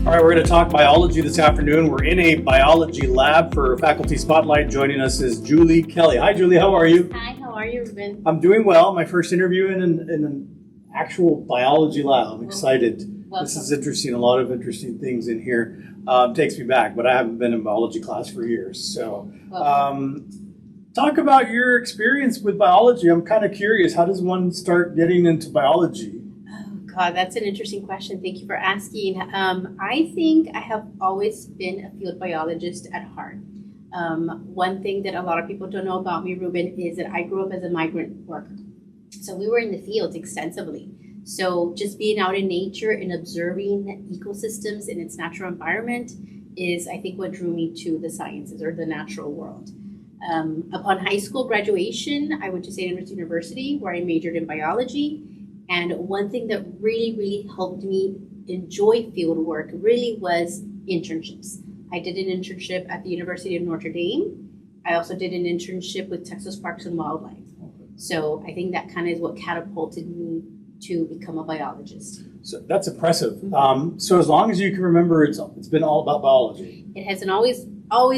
All right, we're going to talk biology this afternoon. We're in a biology lab for Faculty Spotlight. Joining us is Julie Kelly. Hi, Julie. How are you? Hi, how are you, Ruben? I'm doing well. My first interview in an actual biology lab. I'm excited. Welcome. This is interesting. A lot of interesting things in here. Takes me back, but I haven't been in biology class for years. So, talk about your experience with biology. I'm kind of curious. How does one start getting into biology? God, that's an interesting question. Thank you for asking. I think I have always been a field biologist at heart. One thing that a lot of people don't know about me, Ruben, is that I grew up as a migrant worker. So we were in the fields extensively. So just being out in nature and observing ecosystems in its natural environment is, I think, what drew me to the sciences or the natural world. Upon high school graduation, I went to State University where I majored in biology. And one thing that really helped me enjoy field work really was internships. I did an internship at the University of Notre Dame. I also did an internship with Texas Parks and Wildlife. So I think that kind of is what catapulted me to become a biologist. So that's impressive. So as long as you can remember, it's been all about biology. It hasn't always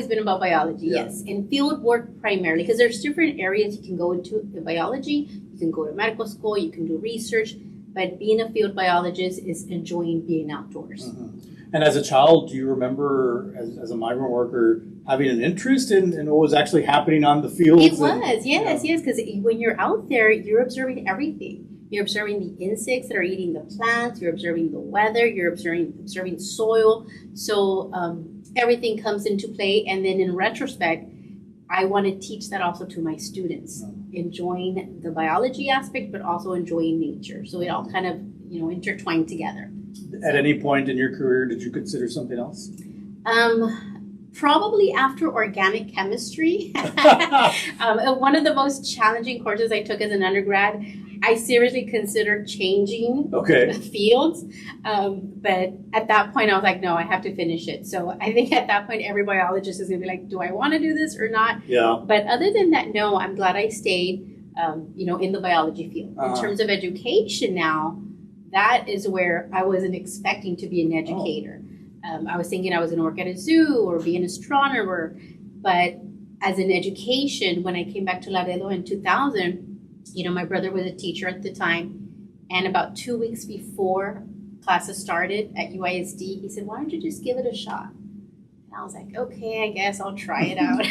been about biology, Yeah. yes. And field work primarily, because there's different areas you can go into in biology. You can go to medical school, you can do research, but being a field biologist is enjoying being outdoors. Mm-hmm. And as a child, do you remember, as a migrant worker, having an interest in what was actually happening on the fields? It was, yes, because when you're out there, you're observing everything. You're observing the insects that are eating the plants, you're observing the weather, you're observing soil. So everything comes into play. And then in retrospect, I want to teach that also to my students, enjoying the biology aspect, but also enjoying nature. So it all kind of, intertwined together. At any point in your career, did you consider something else? Probably after organic chemistry. One of the most challenging courses I took as an undergrad. I seriously considered changing fields, but at that point I was like, no, I have to finish it. So I think at that point every biologist is going to be like, do I want to do this or not? Yeah. But other than that, no, I'm glad I stayed, in the biology field. In terms of education now, that is where I wasn't expecting to be an educator. I was thinking I was going to work at a zoo or be an astronomer, but as an education, when I came back to Laredo in 2000, my brother was a teacher at the time, and about 2 weeks before classes started at UISD, he said, why don't you just give it a shot? And I was like, okay, I guess I'll try it out.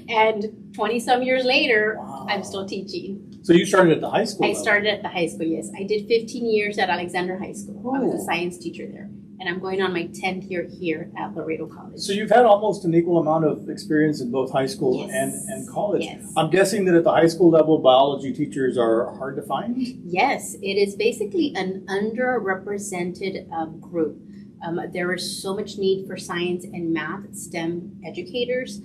And 20 some years later, wow. I'm still teaching. So you started at the high school? I started at the high school, yes. I did 15 years at Alexander High School. Oh. I was a science teacher there. And I'm going on my 10th year here at Laredo College. So you've had almost an equal amount of experience in both high school and college. Yes. I'm guessing that at the high school level, biology teachers are hard to find? Yes, it is basically an underrepresented group. There is so much need for science and math, STEM educators.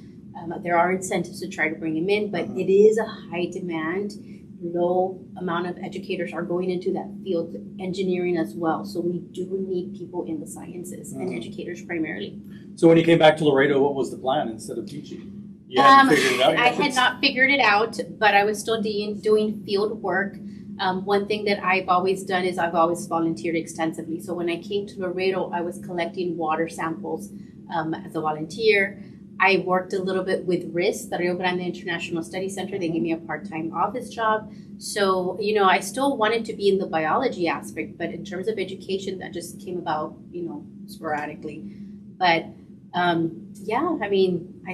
There are incentives to try to bring them in, but it is a high demand. Low amount of educators are going into that field, engineering as well. So we do need people in the sciences and educators primarily. So when you came back to Laredo, what was the plan instead of teaching? You hadn't figured it out yet? I had not figured it out, but I was still doing field work. One thing that I've always done is I've always volunteered extensively. So when I came to Laredo, I was collecting water samples as a volunteer. I worked a little bit with RIS, the Rio Grande International Study Center. They gave me a part-time office job. So, I still wanted to be in the biology aspect, but in terms of education, that just came about, sporadically. But, I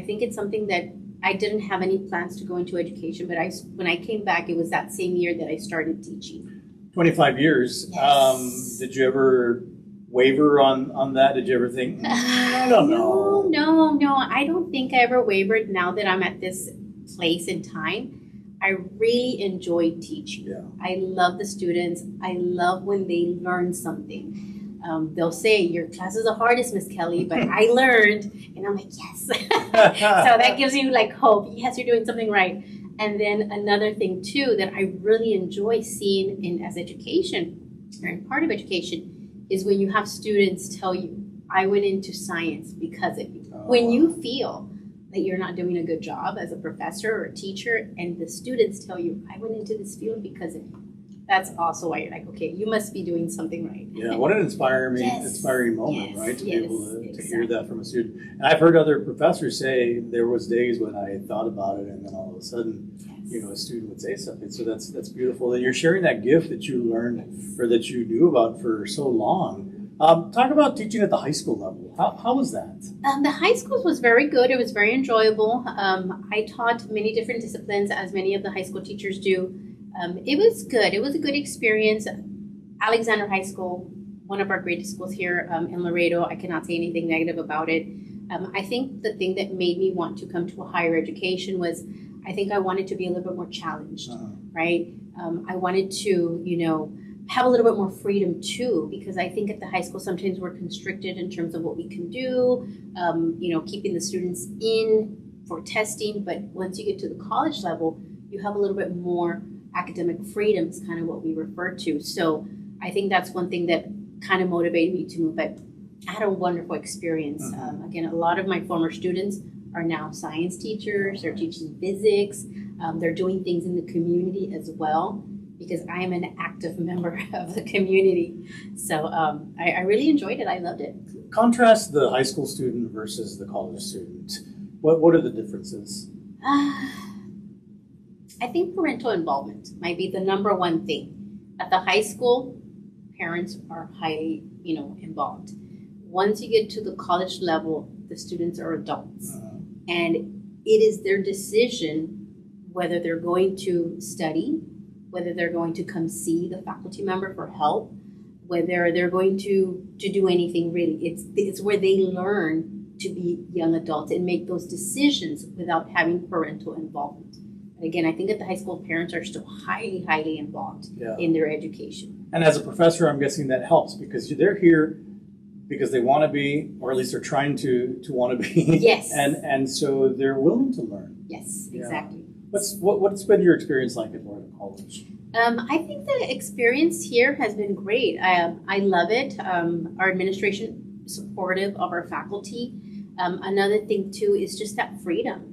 think it's something that I didn't have any plans to go into education, but when I came back, it was that same year that I started teaching. 25 years. Yes. Did you ever waver on that? Did you ever think, I don't know? No, I don't think I ever wavered now that I'm at this place in time. I really enjoy teaching. Yeah. I love the students. I love when they learn something. They'll say, your class is the hardest, Miss Kelly, but I learned. And I'm like, yes. So that gives you hope. Yes, you're doing something right. And then another thing too that I really enjoy seeing as education, or in part of education, is when you have students tell you, I went into science because of you. When you feel that you're not doing a good job as a professor or a teacher, and the students tell you, I went into this field because of you. That's also why you're like, okay, you must be doing something right. Yeah, what an inspiring moment, Yes, right? To be yes, able to hear exactly. that from a student. And I've heard other professors say there was days when I thought about it, and then all of a sudden, a student would say something. So that's beautiful. And you're sharing that gift that you learned or that you knew about for so long. Talk about teaching at the high school level. How was that? The high school was very good. It was very enjoyable. I taught many different disciplines, as many of the high school teachers do. It was good. It was a good experience. Alexander High School, one of our greatest schools here in Laredo. I cannot say anything negative about it. I think the thing that made me want to come to a higher education was I think I wanted to be a little bit more challenged, right? I wanted to, have a little bit more freedom too, because I think at the high school sometimes we're constricted in terms of what we can do, keeping the students in for testing. But once you get to the college level, you have a little bit more academic freedom is kind of what we refer to. So I think that's one thing that kind of motivated me to move. But I had a wonderful experience. Again, a lot of my former students are now science teachers. They're teaching physics. They're doing things in the community as well, because I am an active member of the community. So I really enjoyed it. I loved it. Contrast the high school student versus the college student. What are the differences? I think parental involvement might be the number one thing. At the high school, parents are highly, involved. Once you get to the college level, the students are adults. And it is their decision whether they're going to study, whether they're going to come see the faculty member for help, whether they're going to do anything really. It's where they learn to be young adults and make those decisions without having parental involvement. And again, I think at the high school, parents are still highly, highly involved in their education. And as a professor, I'm guessing that helps because they're here because they want to be, or at least they're trying to want to be. Yes. And so they're willing to learn. Yes, exactly. What's been your experience like at Laredo College? I think the experience here has been great. I love it. Our administration is supportive of our faculty. Another thing too is just that freedom.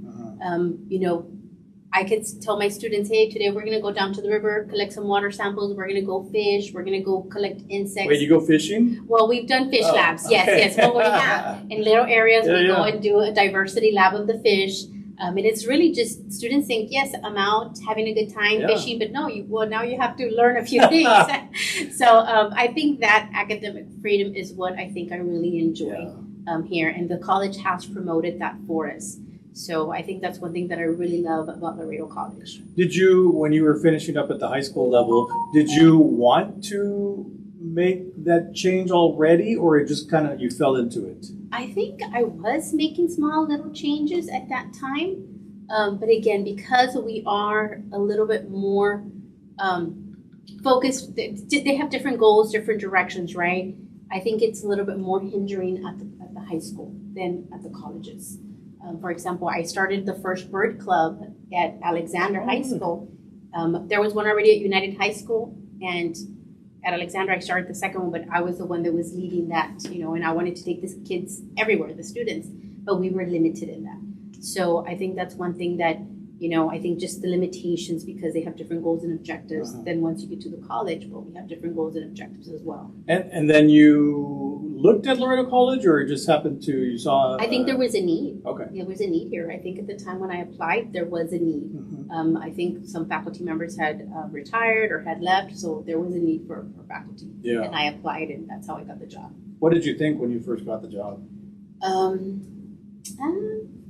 I could tell my students, hey, today we're going to go down to the river, collect some water samples. We're going to go fish. We're going to go collect insects. Wait, you go fishing? Well, we've done fish labs. Yes. Well, we have. In little areas, we go and do a diversity lab of the fish. And it's really just students think, yes, I'm out having a good time fishing, but no, now you have to learn a few things. So I think that academic freedom is what I think I really enjoy here. And the college has promoted that for us. So I think that's one thing that I really love about Laredo College. Did you, when you were finishing up at the high school level, did you want to make that change already, or it just kind of you fell into it? I think I was making small little changes at that time. But again, because we are a little bit more focused, they have different goals, different directions, right? I think it's a little bit more hindering at the high school than at the colleges. For example, I started the first Bird Club at Alexander High School. There was one already at United High School, and at Alexander I started the second one, but I was the one that was leading that, and I wanted to take the kids everywhere, the students, but we were limited in that. So I think that's one thing that, I think just the limitations, because they have different goals and objectives. Then once you get to the college, well, we have different goals and objectives as well. And then you looked at Laredo College, or it just happened you saw? I think there was a need. Okay. There was a need here. I think at the time when I applied, there was a need. I think some faculty members had retired or had left, so there was a need for faculty. Yeah. And I applied, and that's how I got the job. What did you think when you first got the job?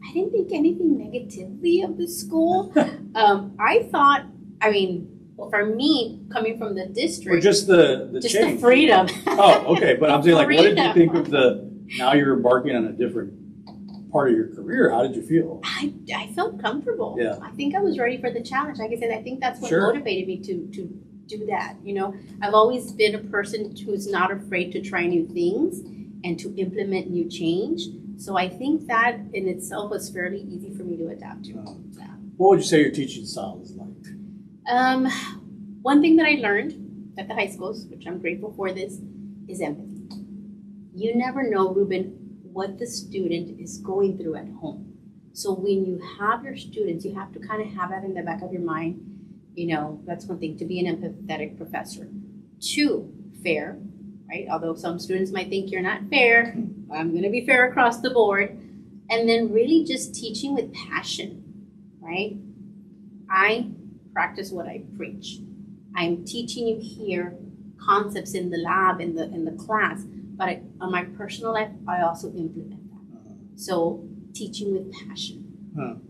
I didn't think anything negatively of the school. I thought, for me, coming from the district, or just the just change? the freedom. Oh, okay. But I'm saying, like, what did you Freedom. think of now you're embarking on a different part of your career? How did you feel? I felt comfortable. Yeah. I think I was ready for the challenge. Like I said, I think that's what Sure. motivated me to do that. I've always been a person who's not afraid to try new things and to implement new change. So I think that in itself was fairly easy for me to adapt to. Yeah. What would you say your teaching style is like? One thing that I learned at the high schools, which I'm grateful for this, is empathy. You never know, Ruben, what the student is going through at home. So when you have your students, you have to kind of have that in the back of your mind. That's one thing, to be an empathetic professor. 2, fair, right? Although some students might think you're not fair, I'm going to be fair across the board. And then really just teaching with passion, right? I practice what I preach. I'm teaching you here concepts in the lab, in the class, but on my personal life, I also implement that. So teaching with passion.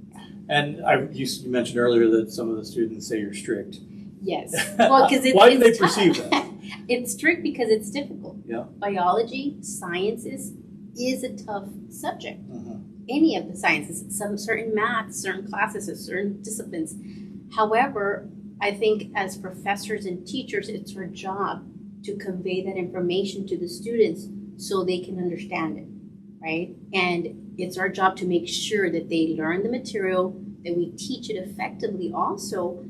And you mentioned earlier that some of the students say you're strict. Yes. Well, because why do they perceive that? It's strict because it's difficult. Yeah. Biology, sciences is a tough subject. Any of the sciences, some certain math, certain classes, certain disciplines. However, I think as professors and teachers, it's our job to convey that information to the students so they can understand it, right? And it's our job to make sure that they learn the material, that we teach it effectively also,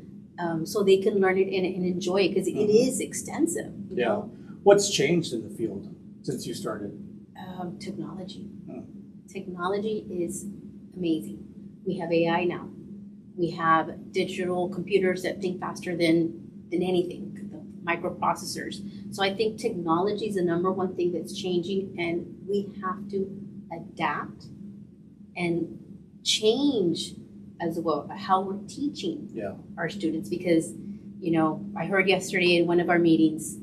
so they can learn it and enjoy it, because it is extensive. You know? What's changed in the field since you started? Technology. Technology is amazing. We have AI now. We have digital computers that think faster than anything, the microprocessors. So I think technology is the number one thing that's changing, and we have to adapt and change as well how we're teaching our students. Because, I heard yesterday in one of our meetings,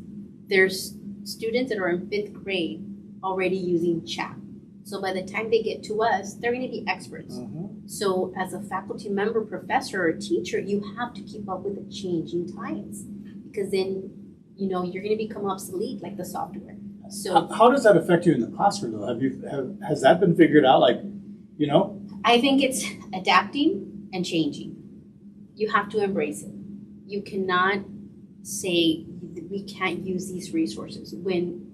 there's students that are in 5th grade already using chat. So by the time they get to us, they're going to be experts. So as a faculty member, professor, or teacher, you have to keep up with the changing times, because then, you're going to become obsolete like the software. So how does that affect you in the classroom, though? Has that been figured out? I think it's adapting and changing. You have to embrace it. You cannot say we can't use these resources when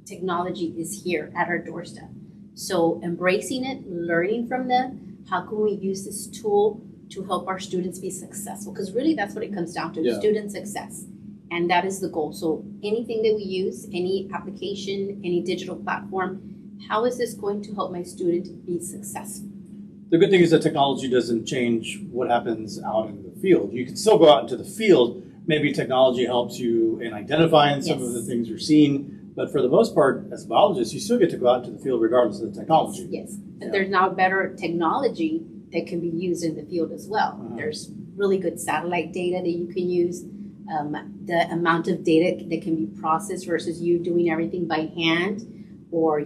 technology is here at our doorstep. So embracing it, learning from them, how can we use this tool to help our students be successful? Because really that's what it comes down to, student success. And that is the goal. So anything that we use, any application, any digital platform, how is this going to help my student be successful? The good thing is that technology doesn't change what happens out in the field. You can still go out into the field. Maybe technology helps you in identifying some of the things you're seeing. But for the most part, as a biologist, you still get to go out to the field regardless of the technology. Yes. And there's now better technology that can be used in the field as well. There's really good satellite data that you can use. The amount of data that can be processed versus you doing everything by hand or,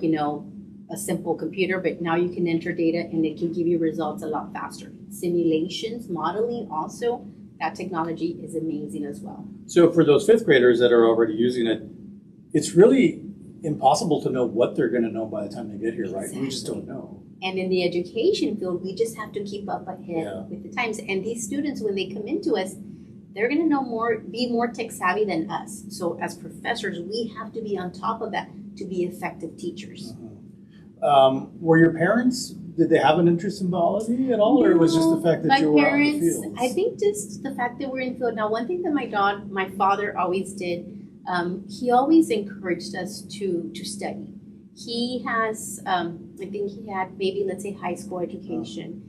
a simple computer. But now you can enter data and it can give you results a lot faster. Simulations, modeling also, that technology is amazing as well. So for those 5th graders that are already using it, it's really impossible to know what they're going to know by the time they get here, right? We just don't know. And in the education field, we just have to keep up ahead with the times. And these students, when they come into us, they're going to know more, be more tech savvy than us. So as professors, we have to be on top of that to be effective teachers. Were your parents, did they have an interest in biology at all? Or it was just the fact that you were out in the field? I think just the fact that we're in the field. Now, one thing that my father always did, he always encouraged us to study. He has, I think he had maybe, let's say, high school education,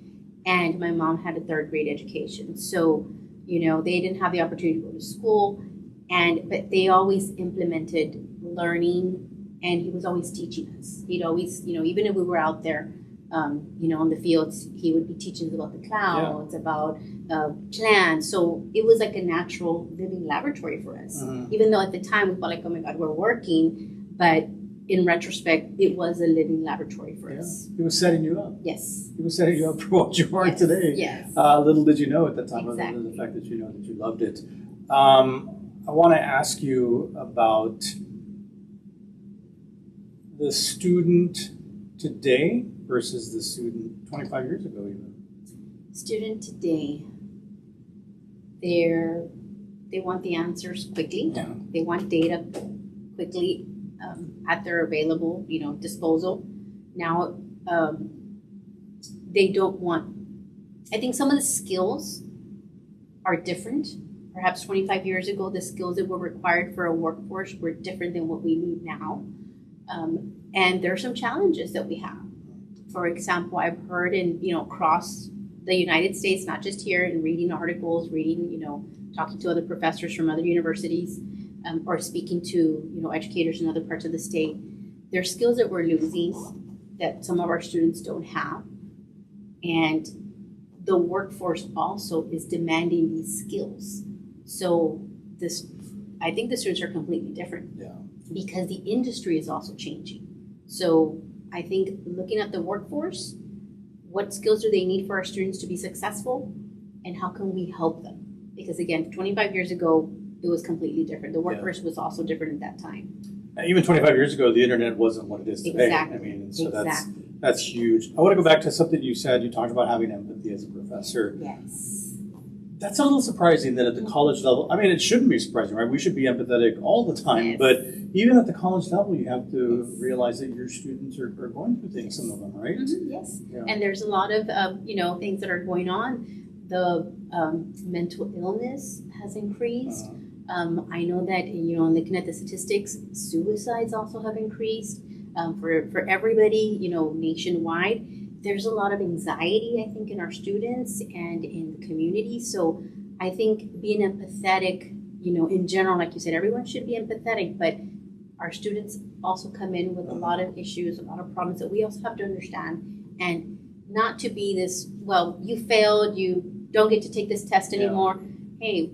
and my mom had a 3rd grade education. So, they didn't have the opportunity to go to school, but they always implemented learning, and he was always teaching us. He'd always, even if we were out there, on the fields, he would be teaching us about the clouds, about plants. So it was like a natural living laboratory for us. Even though at the time we felt like, oh my God, we're working, but in retrospect, it was a living laboratory for us. It was setting you up. Yes. It was setting you up for what you are today. Yes. Little did you know at the time, other than the fact that you know that you loved it. I want to ask you about the student today versus the student 25 years ago even. Student today, they want the answers quickly. Yeah. They want data quickly at their available, disposal. Now, they don't want, I think some of the skills are different. Perhaps 25 years ago, the skills that were required for a workforce were different than what we need now. And there are some challenges that we have. For example, I've heard across the United States, not just here, in reading articles, talking talking to other professors from other universities, or speaking to, educators in other parts of the state, there are skills that we're losing that some of our students don't have. And the workforce also is demanding these skills. So I think the students are completely different. Yeah. Because the industry is also changing. So I think looking at the workforce, what skills do they need for our students to be successful, and how can we help them? Because again, 25 years ago, it was completely different. The workforce was also different at that time. Even 25 years ago, the internet wasn't what it is today. Exactly. I mean, so that's huge. I want to go back to something you said. You talked about having empathy as a professor. Yes. That's a little surprising that at the college level, I mean, it shouldn't be surprising, right? We should be empathetic all the time, Yes. but even at the college level, you have to realize that your students are going through things, some of them, right? Mm-hmm. Yes. Yeah. And there's a lot of, things that are going on. The mental illness has increased. I know that, looking at the statistics, suicides also have increased for everybody, nationwide. There's a lot of anxiety, I think, in our students and in the community. So I think being empathetic, in general, like you said, everyone should be empathetic, but our students also come in with a lot of issues, a lot of problems that we also have to understand, and not to be this, well, you failed, you don't get to take this test anymore. Hey,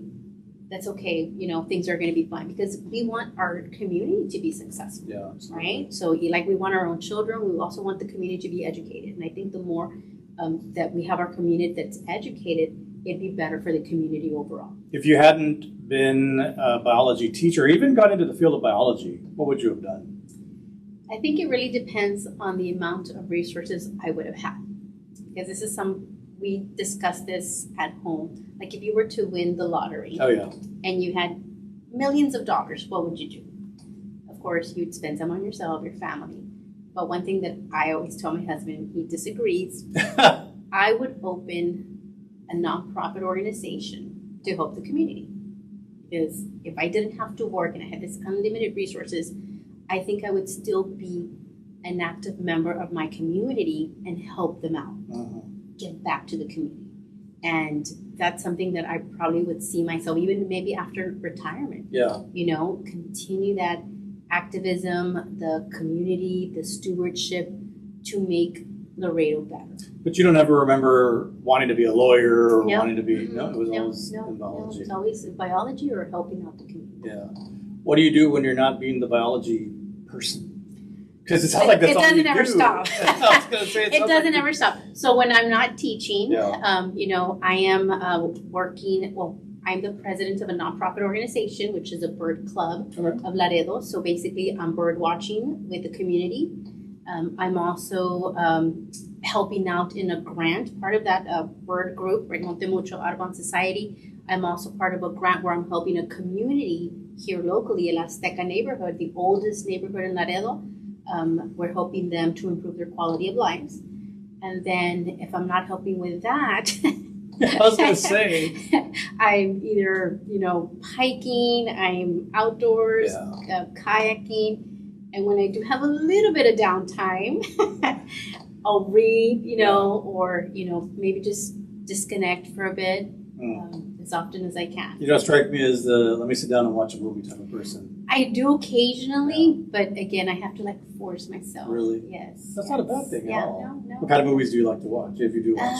that's okay, things are going to be fine, because we want our community to be successful. Yeah, absolutely. Right? So like we want our own children, we also want the community to be educated. And I think the more that we have our community that's educated, it'd be better for the community overall. If you hadn't been a biology teacher, or even got into the field of biology, what would you have done? I think it really depends on the amount of resources I would have had. Because we discussed this at home. Like if you were to win the lottery and you had millions of dollars, what would you do? Of course, you'd spend some on yourself, your family. But one thing that I always tell my husband, he disagrees, I would open a nonprofit organization to help the community. Because if I didn't have to work and I had this unlimited resources, I think I would still be an active member of my community and help them out. Give back to the community. And that's something that I probably would see myself, even maybe after retirement. Yeah. Continue that activism, the community, the stewardship to make Laredo better. But you don't ever remember wanting to be a lawyer or wanting to be, Mm-hmm. it was always in biology. No, it's always biology or helping out the community. Yeah. What do you do when you're not being the biology person? Because it sounds like that's all you do. It doesn't ever stop. I was going to say, it doesn't ever stop. So when I'm not teaching, Yeah. I am working, I'm the president of a nonprofit organization, which is a Bird Club of Laredo. So basically, I'm bird watching with the community. I'm also helping out in a grant, part of that bird group, right, Monte Mucho Audubon Society. I'm also part of a grant where I'm helping a community here locally, El Azteca neighborhood, the oldest neighborhood in Laredo. We're helping them to improve their quality of lives. And then if I'm not helping with that, I was going to say, I'm either, hiking, I'm outdoors, kayaking. And when I do have a little bit of downtime, I'll read, or, maybe just disconnect for a bit as often as I can. You don't strike me as the let me sit down and watch a movie type of person. I do occasionally, but again, I have to force myself. Really? Yes. That's not a bad thing at all. No. What kind of movies do you like to watch, if you do watch?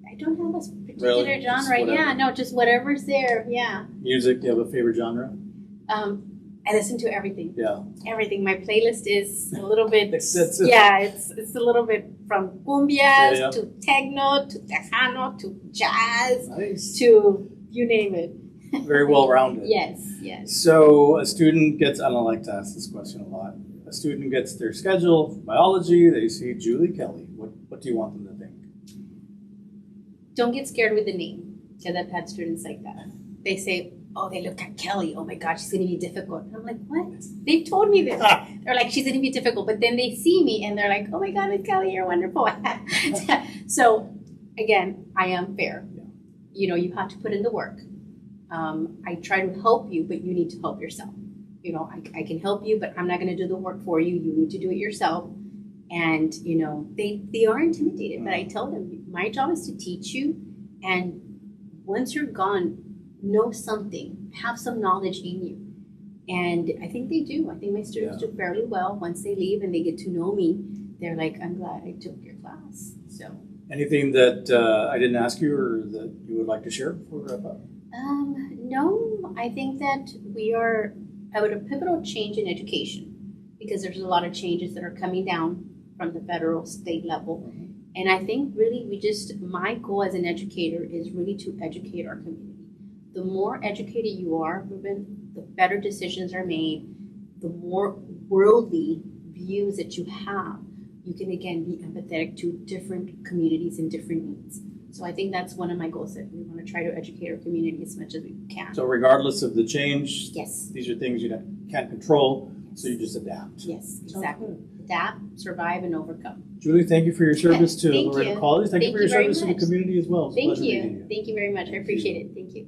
I don't have a particular Really? genre. Just whatever's there. Yeah. Music, do you have a favorite genre? I listen to everything. Yeah. Everything. My playlist is a little bit. It's it's a little bit from cumbias to techno to tejano to jazz to you name it. Very well rounded. Yes. So a student gets, I don't like to ask this question a lot. A student gets their schedule for biology, they see Julie Kelly. What do you want them to think? Don't get scared with the name, because I've had students like that. They say, oh, they look at Kelly. Oh my God, she's going to be difficult. And I'm like, what? They've told me this. They're like, she's going to be difficult. But then they see me and they're like, oh my God, Miss Kelly, you're wonderful. So again, I am fair. You have to put in the work. I try to help you, but you need to help yourself. I can help you, but I'm not going to do the work for you. You need to do it yourself. And, they are intimidated, but I tell them, my job is to teach you, and once you're gone, know something, have some knowledge in you. And I think they do. I think my students do fairly well. Once they leave and they get to know me, they're like, I'm glad I took your class. So. Anything that I didn't ask you or that you would like to share before we wrap up? No, I think that we are at a pivotal change in education because there's a lot of changes that are coming down from the federal, state level. And I think really my goal as an educator is really to educate our community. The more educated you are, Ruben, the better decisions are made, the more worldly views that you have. You can, again, be empathetic to different communities and different needs. So I think that's one of my goals, that we want to try to educate our community as much as we can. So regardless of the change, yes, these are things you can't control, so you just adapt. Yes, exactly. Adapt, survive, and overcome. Julie, thank you for your service to Laredo College. Thank you for your service to the much. community as well. Thank you. Thank you very much. I appreciate it. Thank you.